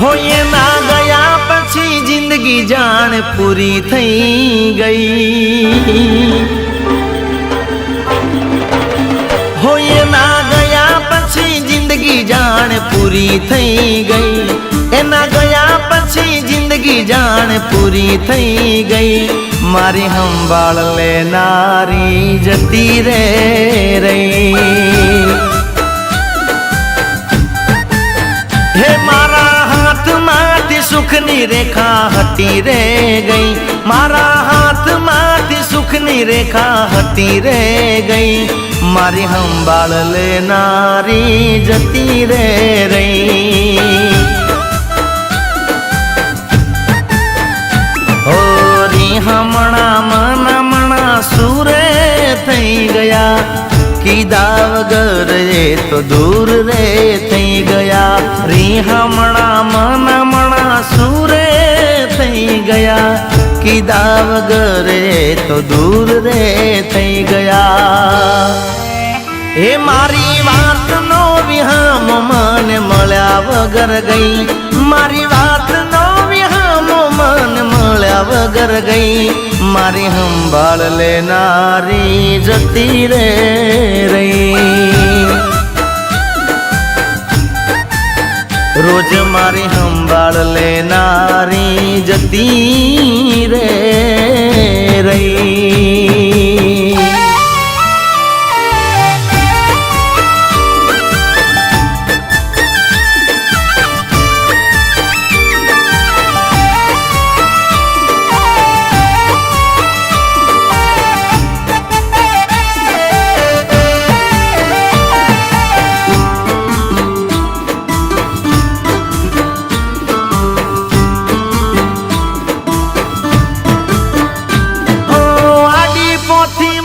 होए ना गया पछी जिंदगी जान पूरी थई गई। होए ना गया पछी जिंदगी जान पूरी थई गई। एना गया पछी जिंदगी जान पूरी थई गई। मारी संभाल लेनारी जती रे रही। हे मारा हाथ माथी सुखनी रेखा हटी रे गई। मारा हाथ माथी सुखनी रेखा हटी रे गई। मारी संभाल लेनारी जती रे रही। हमणा मना सूरे थई गया। कीदा वगर रे तो दूर रे थई गया। री हमणा मना सूरे थई गया। कीदा वगर रे तो दूर रे थई गया। हे मारी वात नो विहाम मन मळ्या वगर गई। मारी वात नो विहाम मन मळ्या वगर गई। मारी संभाल लेनारी जती रे रही। रोज मारी संभाल लेनारी जती रे रही।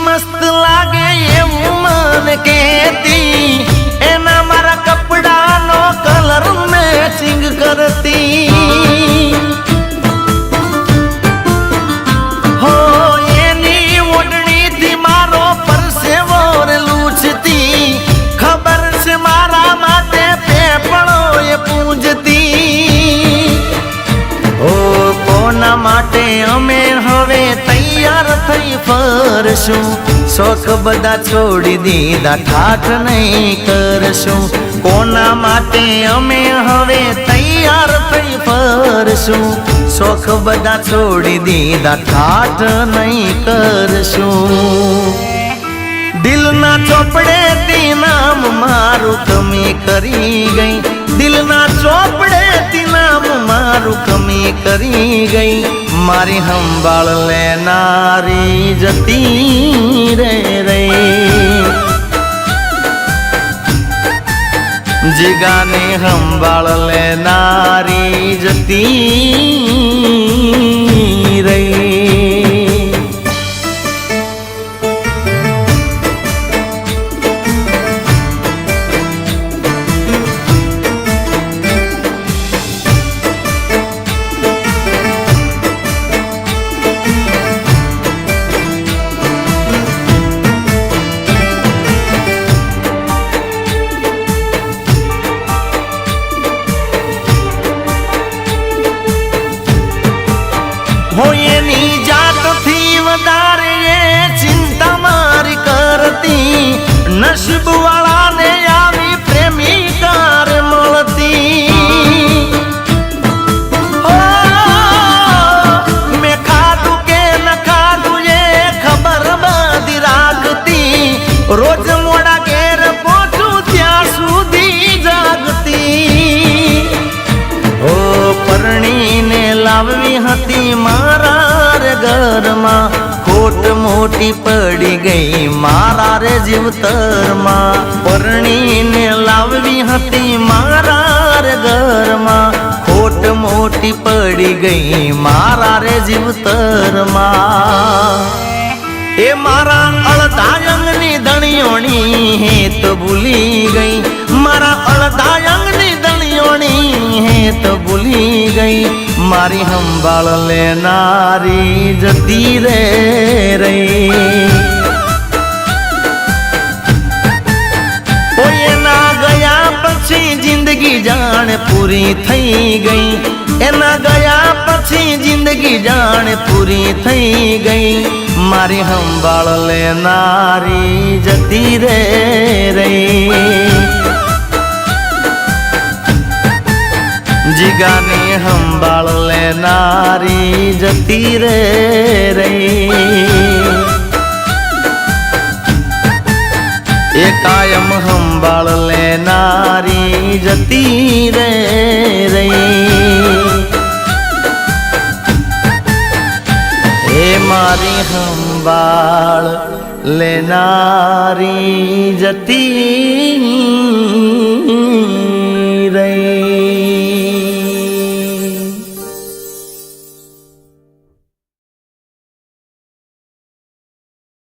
मस्त लागे एवं मन कहती। एना मारा कपड़ा नो कलर मैचिंग करती। हो एनी ओढ़नी थी मारो परसेवो रे लूछती। खबर से मारा माटे पेपड़ो ये पूजती। ओ कोना माटे अमे हवे तैयार थई फरशुं। शौक बदा छोड़ी दीदा ठाठ नहीं करशुं। कोना माटे अमे हवे तैयार थई फरशुं। शौक बदा छोड़ी दीदा ठाठ नहीं करशुं। दिल ना चोपड़े ती नाम मारू कमी करी गई। दिल ना चोपड़े ती नाम मारू कमी करी गई। मारी संभाल लेनारी जती रे रही। जिगाने संभाल लेनारी जती रही। होएनी जात थी वधारे चिंता मारी करती। नसीब वाला ने आवी प्रेमी कार मळती। हो मैं खादू के न खादू ये खबर बादी राखती। रोज मोड़ा घेर पहुंचू त्या सुधी जागती। ओ परणी ने लाववी हती मारा रे घर मां। खोट मोटी पड़ी गई मारा रे जीवतर मां। परणी ने लाववी हती मारा रे घर मां। खोट मोटी पड़ी गई मारा रे जीवतर मां। ए मारा अळदायंगनी धणियोणी हे तो भूली गई। मारा अळदायंगनी धणियोणी हे तो भूली गई। मारी संभाल लेनारी जती रे रही। ना गया પછી જિંદગી જાણે પૂરી થઈ ગઈ, એના ગયા પછી જિંદગી જાણે પૂરી થઈ ગઈ, મારી સંભાળ લેનારી જતી રે રહી, જીગાની સંભાળ લેનારી જતી રે રહી, એ કાયમ સંભાળ લેનારી જતી રે રહી, એ મારી સંભાળ લેનારી જતી રહી.